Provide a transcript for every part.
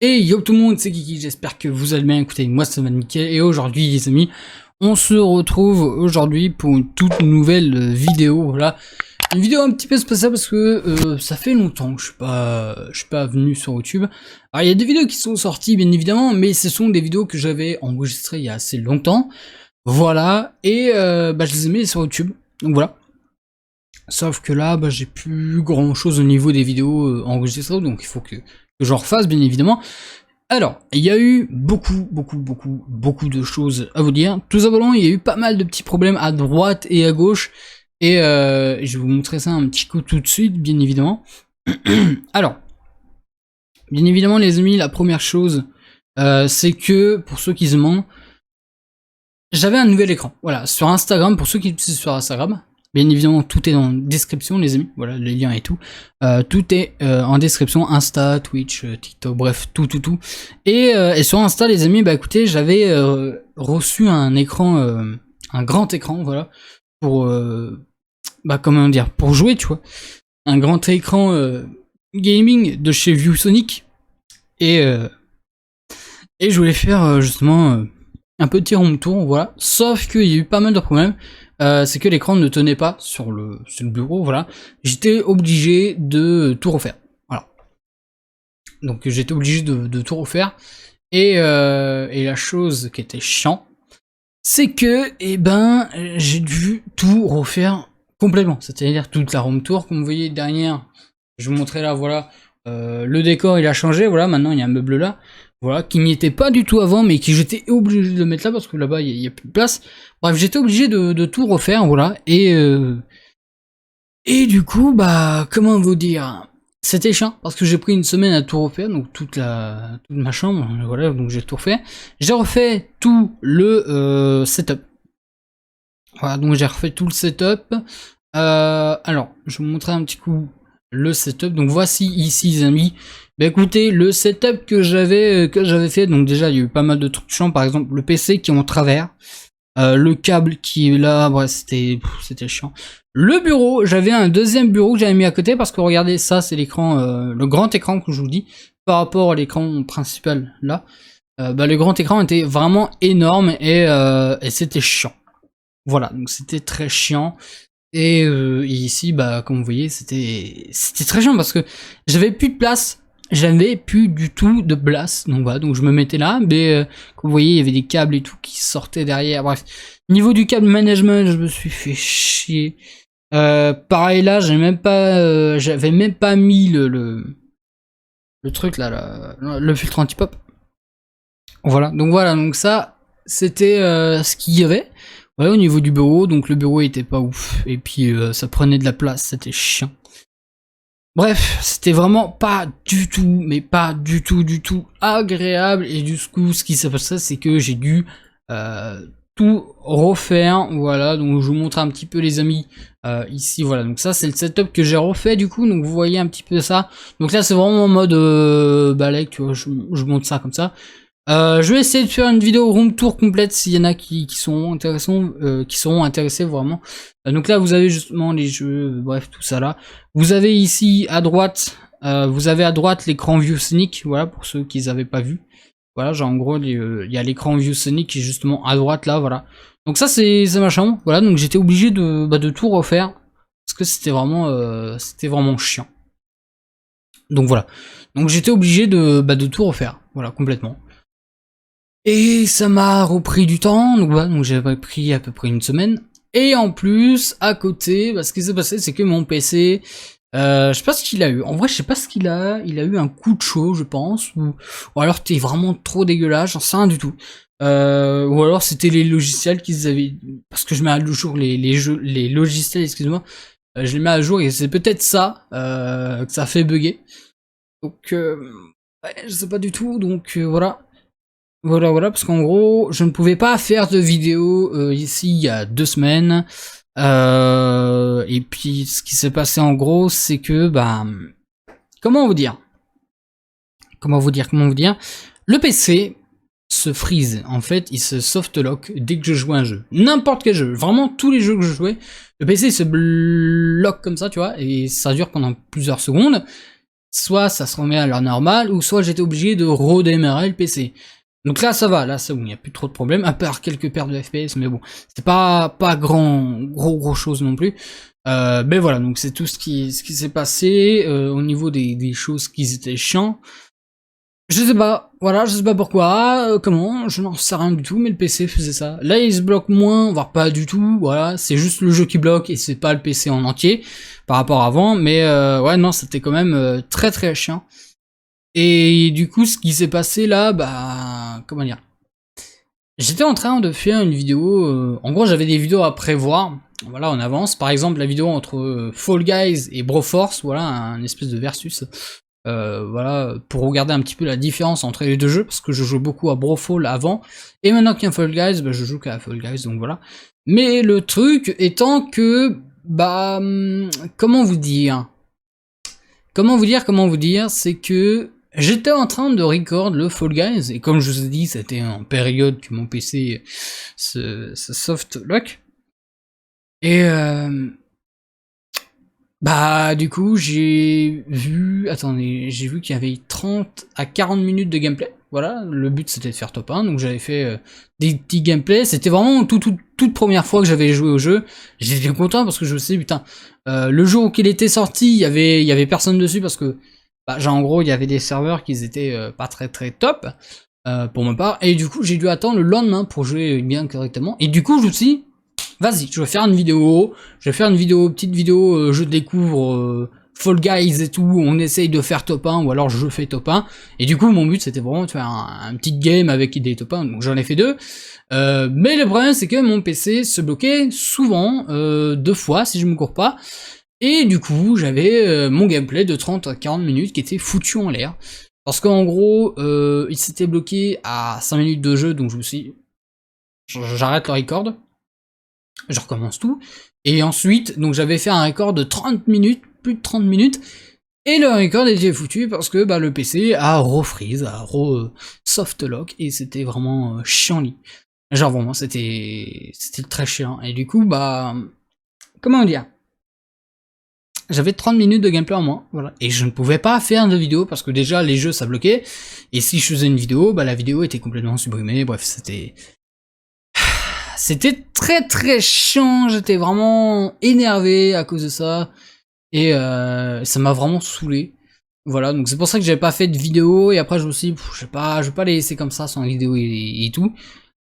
Et yo tout le monde, c'est Kiki, j'espère que vous allez bien. Écoutez, moi ça va nickel, et aujourd'hui les amis, on se retrouve aujourd'hui pour une toute nouvelle vidéo, voilà. Une vidéo un petit peu spéciale parce que ça fait longtemps que je suis pas venu sur YouTube. Alors il y a des vidéos qui sont sorties bien évidemment, mais ce sont des vidéos que j'avais enregistrées il y a assez longtemps. Voilà, et je les ai mis sur YouTube, donc voilà. Sauf que là, j'ai plus grand chose au niveau des vidéos enregistrées, donc il faut que j'en refasse bien évidemment. Alors, il y a eu beaucoup de choses à vous dire. Tout simplement, il y a eu pas mal de petits problèmes à droite et à gauche. Et je vais vous montrer ça un petit coup tout de suite, bien évidemment. Alors, bien évidemment les amis, la première chose, c'est que, pour ceux qui se demandent, j'avais un nouvel écran. Voilà, sur Instagram, pour ceux qui utilisent sur Instagram, bien évidemment, tout est dans la description, les amis. Voilà, les liens et tout. Tout est en description. Insta, Twitch, TikTok, bref, tout. Et sur Insta, les amis, écoutez, j'avais reçu un écran, un grand écran, voilà, pour, comment dire, pour jouer, tu vois. Un grand écran gaming de chez ViewSonic. Et je voulais faire, justement, un petit room tour, voilà. Sauf qu'il y a eu pas mal de problèmes. C'est que l'écran ne tenait pas sur le bureau, voilà. J'étais obligé de tout refaire, voilà. Donc j'étais obligé de tout refaire. Et la chose qui était chiant, c'est que, j'ai dû tout refaire complètement. C'est-à-dire toute la room tour, comme vous voyez derrière, je vous montrais là, voilà. Le décor il a changé, voilà, maintenant il y a un meuble là. Voilà, qui n'y était pas du tout avant, mais qui j'étais obligé de le mettre là, parce que là-bas, il n'y a plus de place. Bref, j'étais obligé de tout refaire, voilà, et du coup, comment vous dire, c'était chiant, parce que j'ai pris une semaine à tout refaire, donc toute ma chambre, voilà, donc j'ai tout refait. J'ai refait tout le setup. Voilà, donc j'ai refait tout le setup. Alors, je vais vous montrer un petit coup le setup. Donc voici ici les amis. Écoutez, le setup que j'avais fait, donc déjà il y a eu pas mal de trucs chiants, par exemple le PC qui est en travers, le câble qui est là, bref c'était chiant. Le bureau, j'avais un deuxième bureau que j'avais mis à côté parce que regardez, ça c'est l'écran, le grand écran que je vous dis, par rapport à l'écran principal là. Le grand écran était vraiment énorme et c'était chiant. Voilà, donc c'était très chiant. Et ici, comme vous voyez, c'était très chiant parce que j'avais plus de place, j'avais plus du tout de place. Donc voilà, donc je me mettais là, mais comme vous voyez, il y avait des câbles et tout qui sortaient derrière. Bref, niveau du câble management, je me suis fait chier. Pareil là, j'avais même pas mis le truc là, le filtre anti-pop. Voilà, donc ça, c'était ce qu'il y avait. Ouais, au niveau du bureau, donc le bureau était pas ouf, et puis ça prenait de la place, c'était chiant. Bref, c'était vraiment pas du tout, mais pas du tout agréable, et du coup, ce qui s'est passé, c'est que j'ai dû tout refaire, voilà, donc je vous montre un petit peu les amis, ici, voilà, donc ça c'est le setup que j'ai refait du coup, donc vous voyez un petit peu ça, donc là c'est vraiment en mode balai, tu vois, je monte ça comme ça. Je vais essayer de faire une vidéo room tour complète s'il y en a qui seront intéressés vraiment. Donc là vous avez justement les jeux, bref tout ça là. Vous avez ici à droite, l'écran ViewSonic, voilà pour ceux qui n'avaient pas vu. Voilà, genre en gros il y a l'écran ViewSonic qui est justement à droite là, voilà. Donc ça c'est ma chambre, voilà, donc j'étais obligé de tout refaire parce que c'était vraiment chiant. Donc voilà, donc j'étais obligé de tout refaire, voilà complètement. Et ça m'a repris du temps, donc voilà, donc j'avais pris à peu près une semaine. Et en plus, à côté, ce qui s'est passé, c'est que mon PC, je sais pas ce qu'il a eu. En vrai, je sais pas ce qu'il a. Il a eu un coup de chaud, je pense, ou alors t'es vraiment trop dégueulasse, j'en sais rien du tout. Ou alors c'était les logiciels qu'ils avaient, parce que je mets à jour les logiciels, excuse-moi, je les mets à jour et c'est peut-être ça que ça fait bugger. Donc, ouais, je sais pas du tout. Donc voilà. Voilà, parce qu'en gros, je ne pouvais pas faire de vidéo ici il y a 2 semaines. Et puis, ce qui s'est passé en gros, c'est que, comment vous dire, le PC se freeze. En fait, il se softlock dès que je jouais un jeu. N'importe quel jeu, vraiment tous les jeux que je jouais, le PC se bloque comme ça, tu vois, et ça dure pendant plusieurs secondes. soit ça se remet à l'heure normale, ou soit j'étais obligé de redémarrer le PC. Donc là ça va, là c'est bon, il n'y a plus trop de problèmes, à part quelques pertes de FPS, mais bon, c'est pas gros chose non plus. Mais voilà, donc c'est tout ce qui s'est passé au niveau des choses qui étaient chiants. Je sais pas, voilà, je sais pas pourquoi, comment, je n'en sais rien du tout, mais le PC faisait ça. Là, il se bloque moins, voire pas du tout, voilà, c'est juste le jeu qui bloque et c'est pas le PC en entier par rapport à avant, mais ouais, non, c'était quand même très chiant. Et du coup, ce qui s'est passé là, bah, comment dire, j'étais en train de faire une vidéo, en gros, j'avais des vidéos à prévoir, voilà, en avance, par exemple, la vidéo entre Fall Guys et Broforce, voilà, un espèce de versus. Voilà, pour regarder un petit peu la différence entre les deux jeux, parce que je joue beaucoup à Brofall avant, et maintenant qu'il y a Fall Guys, bah, je joue qu'à Fall Guys, donc voilà. Mais le truc étant que, bah, comment vous dire, c'est que j'étais en train de record le Fall Guys, et comme je vous ai dit, c'était en période que mon PC se soft lock, et bah du coup j'ai vu, attendez, j'ai vu qu'il y avait 30 à 40 minutes de gameplay, voilà, le but c'était de faire top 1, donc j'avais fait des petits gameplays, c'était vraiment toute première fois que j'avais joué au jeu, j'étais content parce que je me suis dit, putain, le jour où il était sorti, il y avait personne dessus parce que, bah genre en gros il y avait des serveurs qui étaient pas très top, pour ma part, et du coup j'ai dû attendre le lendemain pour jouer bien correctement, et du coup je me suis dit, vas-y, je vais faire une vidéo, petite vidéo, je découvre Fall Guys et tout, on essaye de faire top 1, ou alors je fais top 1, et du coup mon but c'était vraiment de faire un petit game avec des top 1, donc j'en ai fait 2, mais le problème c'est que mon PC se bloquait souvent, 2 fois si je me cours pas, et du coup j'avais mon gameplay de 30 à 40 minutes qui était foutu en l'air, parce qu'en gros, il s'était bloqué à 5 minutes de jeu, donc je me suis dit, j'arrête le record, je recommence tout, et ensuite, donc j'avais fait un record de 30 minutes, plus de 30 minutes, et le record était foutu parce que bah, le PC a refreeze, a softlock, et c'était vraiment chiant-lit. Genre vraiment, c'était très chiant, et du coup, bah, comment dire, j'avais 30 minutes de gameplay en moins, voilà, et je ne pouvais pas faire de vidéo parce que déjà les jeux ça bloquait, et si je faisais une vidéo, bah la vidéo était complètement supprimée, bref, c'était très chiant, j'étais vraiment énervé à cause de ça, et ça m'a vraiment saoulé. Voilà, donc c'est pour ça que j'avais pas fait de vidéo, et après je me suis dit, je vais pas les laisser comme ça sans vidéo et tout.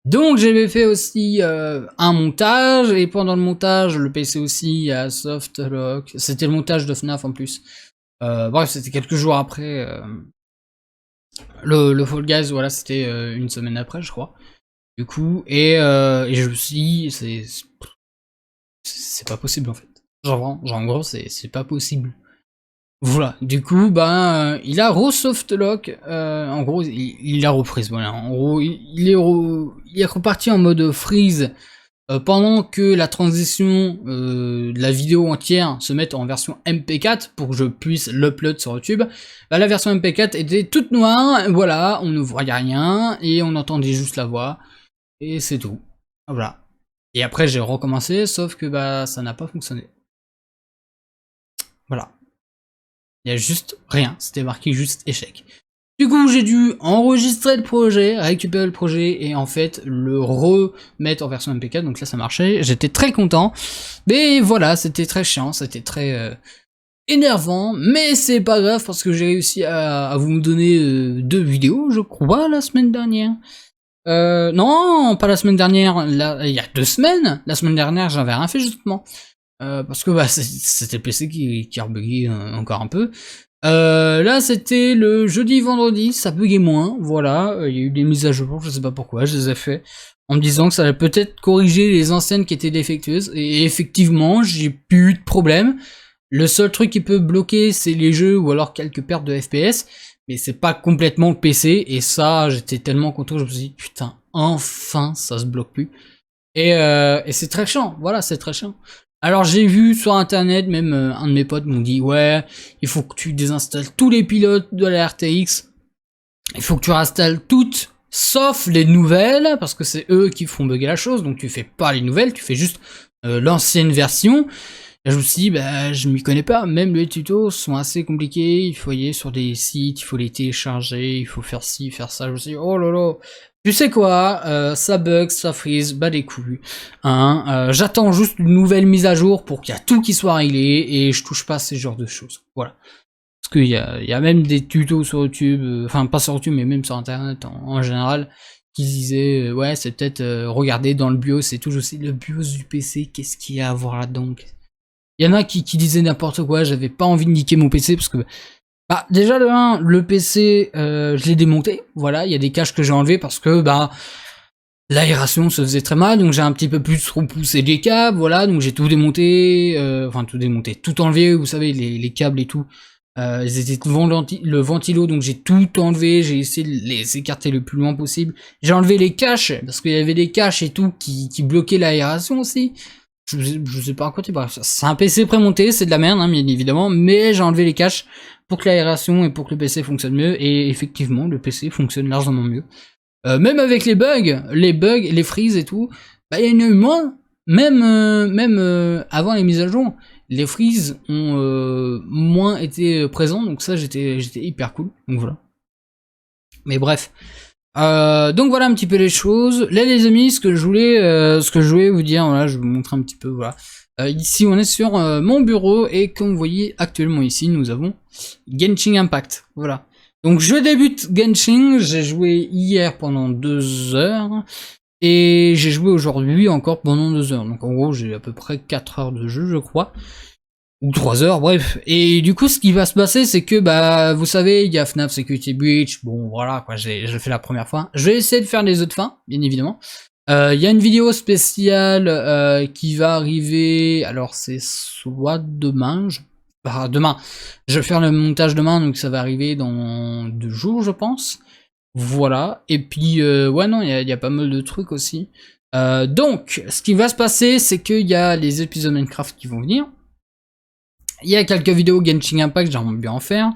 Donc j'avais fait aussi un montage, et pendant le montage, le PC aussi a softlock, c'était le montage de FNAF en plus. Bref, c'était quelques jours après, le Fall Guys, voilà, c'était une semaine après je crois. Du coup, et je me suis dit, c'est pas possible en fait. Genre en gros, c'est pas possible. Voilà, du coup, ben, il a re-softlock, en gros, il a reprise, voilà. En gros, il est reparti en mode freeze pendant que la transition de la vidéo entière se mette en version MP4 pour que je puisse l'upload sur YouTube. Bah, la version MP4 était toute noire, voilà, on ne voyait rien et on entendait juste la voix. Et c'est tout. Voilà. Et après j'ai recommencé, sauf que bah ça n'a pas fonctionné. Voilà. Il y a juste rien, c'était marqué juste échec. Du coup j'ai dû enregistrer le projet, récupérer le projet et en fait le remettre en version MP4, donc là ça marchait, j'étais très content. Mais voilà, c'était très chiant, c'était très énervant, mais c'est pas grave parce que j'ai réussi à vous donner 2 vidéos, je crois, la semaine dernière. Non, pas la semaine dernière, là, il y a 2 semaines. La semaine dernière, j'avais rien fait justement. Parce que bah, c'était le PC qui a bugué encore un peu. Là, c'était le jeudi, vendredi, ça buguait moins, voilà. Il y a eu des mises à jour, je sais pas pourquoi, je les ai fait en me disant que ça allait peut-être corriger les anciennes qui étaient défectueuses. Et effectivement, j'ai plus eu de problème. Le seul truc qui peut bloquer, c'est les jeux ou alors quelques pertes de FPS. Mais c'est pas complètement le PC, et ça, j'étais tellement content, je me suis dit, putain, enfin, ça se bloque plus. Et c'est très chiant, voilà, c'est très chiant. Alors j'ai vu sur internet, même un de mes potes m'ont dit, ouais, il faut que tu désinstalles tous les pilotes de la RTX, il faut que tu réinstalles toutes, sauf les nouvelles, parce que c'est eux qui font bugger la chose, donc tu fais pas les nouvelles, tu fais juste l'ancienne version. Et je me suis dit, bah, je m'y connais pas, même les tutos sont assez compliqués, il faut aller sur des sites, il faut les télécharger, il faut faire ci, faire ça, je me suis dit, oh là là, tu sais quoi, ça bug, ça freeze, bah des couilles, hein, j'attends juste une nouvelle mise à jour pour qu'il y a tout qui soit réglé, et je touche pas à ces genres de choses, voilà. Parce qu'il y a même des tutos sur YouTube, enfin pas sur YouTube, mais même sur internet en général, qui disaient, ouais, c'est peut-être regarder dans le BIOS, c'est toujours aussi le BIOS du PC, qu'est-ce qu'il y a à voir là-dedans? Il y en a qui disaient n'importe quoi, j'avais pas envie de niquer mon PC parce que... Bah, déjà, le PC, je l'ai démonté, voilà, il y a des caches que j'ai enlevées parce que, bah, l'aération se faisait très mal, donc j'ai un petit peu plus repoussé les câbles, voilà, donc j'ai tout démonté, enfin tout démonté, tout enlevé, vous savez, les câbles et tout, ils étaient devant le ventilo, donc j'ai tout enlevé, j'ai essayé de les écarter le plus loin possible, j'ai enlevé les caches, parce qu'il y avait des caches et tout qui bloquaient l'aération aussi, je sais pas à côté, bref, c'est un PC prémonté, c'est de la merde, hein, bien évidemment, mais j'ai enlevé les caches pour que l'aération et pour que le PC fonctionne mieux, et effectivement, le PC fonctionne largement mieux. Même avec les bugs, les freezes et tout, bah il y en a eu moins, même avant les mises à jour, les freezes ont moins été présents, donc ça j'étais hyper cool, donc voilà. Mais bref. Donc voilà un petit peu les choses. Là les amis, ce que je voulais vous dire, voilà, je vais vous montrer un petit peu, voilà. Ici on est sur mon bureau et comme vous voyez actuellement ici nous avons Genshin Impact, voilà. Donc je débute Genshin, j'ai joué hier pendant 2 heures et j'ai joué aujourd'hui encore pendant 2 heures. Donc en gros j'ai à peu près 4 heures de jeu je crois. Ou 3 heures, bref. Et du coup, ce qui va se passer, c'est que, bah, vous savez, il y a FNAF Security Breach, bon, voilà, quoi, je l'ai fait la première fois. Je vais essayer de faire les autres fins, bien évidemment. Il y a une vidéo spéciale qui va arriver, alors c'est soit demain, demain, je vais faire le montage demain, donc ça va arriver dans 2 jours, je pense. Voilà, et puis, ouais, non, il y a pas mal de trucs aussi. Donc, ce qui va se passer, c'est qu'il y a les épisodes Minecraft qui vont venir. Il y a quelques vidéos Genshin Impact, j'aimerais bien en faire.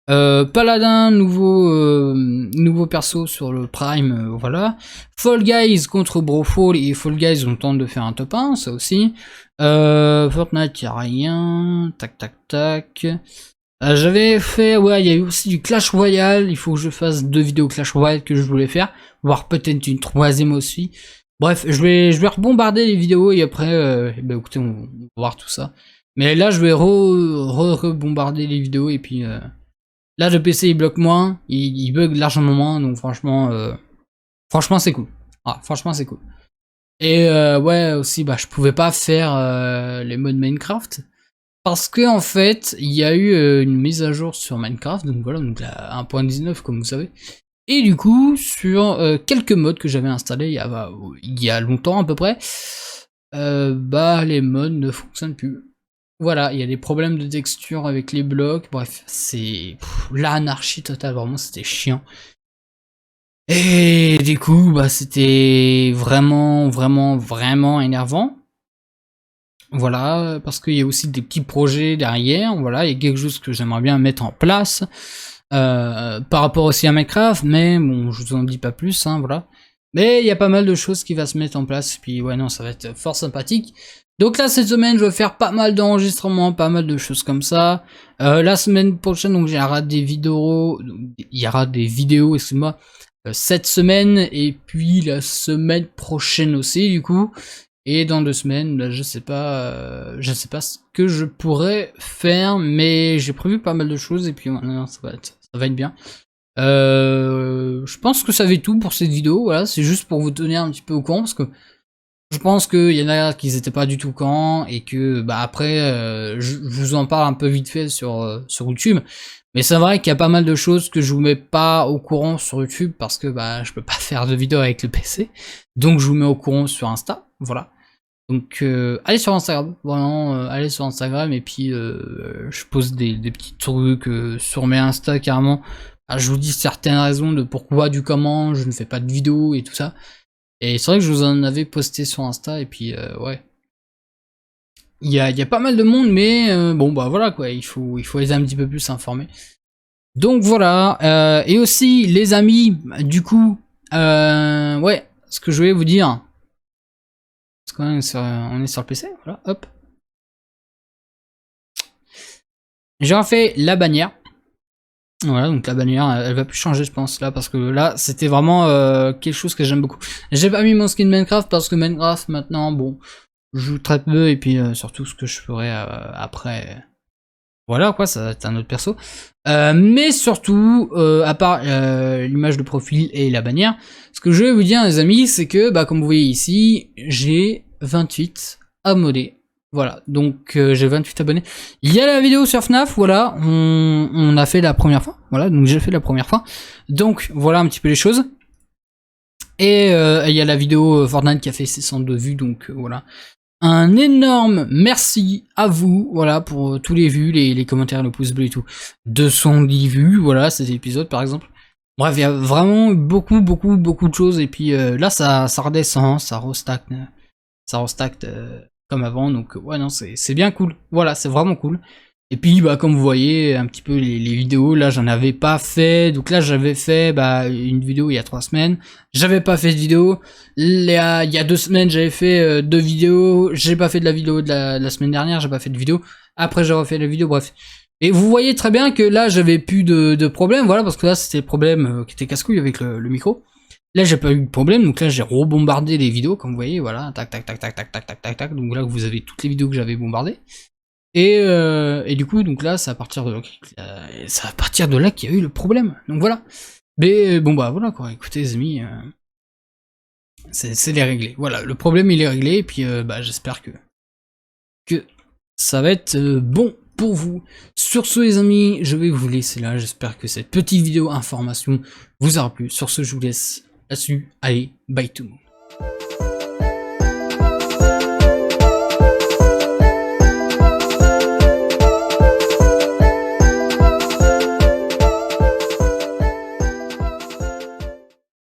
Paladin, nouveau perso sur le Prime, voilà. Fall Guys contre Brofall et Fall Guys, on tente de faire un top 1, ça aussi. Fortnite, y a rien. Tac, tac, tac. J'avais fait, ouais, il y a eu aussi du Clash Royale. Il faut que je fasse 2 vidéos Clash Royale que je voulais faire, voire peut-être une 3e aussi. Bref, je vais rebombarder les vidéos et après, bah écoutez, on va voir tout ça. Mais là, je vais rebombarder les vidéos et puis là, le PC il bloque moins, il bug largement moins, donc franchement, franchement c'est cool. Ah, franchement c'est cool. Et ouais, aussi, bah je pouvais pas faire les modes Minecraft parce que en fait, il y a eu une mise à jour sur Minecraft, donc voilà, donc la 1.19 comme vous savez. Et du coup, sur quelques modes que j'avais installés il y a longtemps à peu près, bah les modes ne fonctionnent plus. Voilà, il y a des problèmes de texture avec les blocs, bref, c'est l'anarchie totale, vraiment c'était chiant. Et du coup, bah c'était vraiment énervant. Voilà, parce qu'il y a aussi des petits projets derrière, voilà, il y a quelque chose que j'aimerais bien mettre en place, par rapport aussi à Minecraft, mais bon, je vous en dis pas plus, hein, voilà. Mais il y a pas mal de choses qui va se mettre en place, puis ouais, non, ça va être fort sympathique. Donc là, cette semaine, je vais faire pas mal d'enregistrements, pas mal de choses comme ça. La semaine prochaine, donc il y aura des vidéos, excuse-moi, cette semaine, et puis la semaine prochaine aussi, du coup. Et dans 2 semaines, là, je sais pas ce que je pourrais faire, mais j'ai prévu pas mal de choses, et puis non, ça va être bien. Je pense que ça va être tout pour cette vidéo, voilà, c'est juste pour vous tenir un petit peu au courant, parce que je pense qu'il y en a qui n'étaient pas du tout au courant, et que bah après, je vous en parle un peu vite fait sur YouTube, mais c'est vrai qu'il y a pas mal de choses que je vous mets pas au courant sur YouTube, parce que bah je peux pas faire de vidéo avec le PC, donc je vous mets au courant sur Insta, voilà. Donc allez sur Instagram, vraiment, allez sur Instagram, et puis je pose des petits trucs sur mes Insta carrément. Ah, je vous dis certaines raisons de pourquoi, du comment, je ne fais pas de vidéos et tout ça. Et c'est vrai que je vous en avais posté sur Insta, et puis ouais. Il y a pas mal de monde, mais bon bah voilà quoi, il faut les un petit peu plus informer. Donc voilà, et aussi les amis, du coup, ouais, ce que je voulais vous dire, parce qu'on est sur le PC, voilà, hop. J'ai refait la bannière. Voilà, donc la bannière, elle va plus changer, je pense, là, parce que là, c'était vraiment quelque chose que j'aime beaucoup. J'ai pas mis mon skin Minecraft, parce que Minecraft, maintenant, bon, je joue très peu, et puis surtout ce que je ferai après... Voilà, quoi, ça va être un autre perso. Mais surtout, à part l'image de profil et la bannière, ce que je vais vous dire, les amis, c'est que, bah, comme vous voyez ici, j'ai 28 abonnés. Voilà, donc j'ai 28 abonnés. Il y a la vidéo sur FNAF, voilà, on a fait la première fois, voilà, donc j'ai fait la première fois. Donc voilà un petit peu les choses. Et il y a la vidéo Fortnite qui a fait ses 102 vues, donc voilà. Un énorme merci à vous, voilà, pour tous les vues, les commentaires, le pouce bleu et tout. 210 vues, voilà, cet épisode par exemple. Bref, il y a vraiment beaucoup de choses, et puis là ça redescend, ça restack comme avant, donc ouais non c'est bien cool, voilà c'est vraiment cool. Et puis bah comme vous voyez un petit peu les vidéos, là j'en avais pas fait, donc là j'avais fait bah une vidéo il y a 3 semaines, j'avais pas fait de vidéo, il y a 2 semaines j'avais fait 2 vidéos, j'ai pas fait de la vidéo de la semaine dernière, j'ai pas fait de vidéo, après j'ai refait la vidéo, bref. Et vous voyez très bien que là j'avais plus de problème, voilà, parce que là c'était le problème qui était casse-couille avec le micro. Là, j'ai pas eu de problème, donc là, j'ai rebombardé les vidéos, comme vous voyez, voilà, tac, tac, tac, tac, tac, tac, tac, tac, tac, donc là, vous avez toutes les vidéos que j'avais bombardées. Et du coup, donc là, c'est à partir de là qu'il y a eu le problème, donc voilà. Mais bon, bah voilà, quoi, écoutez, les amis, c'est les réglé. Voilà, le problème, il est réglé, et puis bah, j'espère que ça va être bon pour vous. Sur ce, les amis, je vais vous laisser là, j'espère que cette petite vidéo information vous aura plu. Sur ce, je vous laisse là-dessus. Allez, bye tout le monde.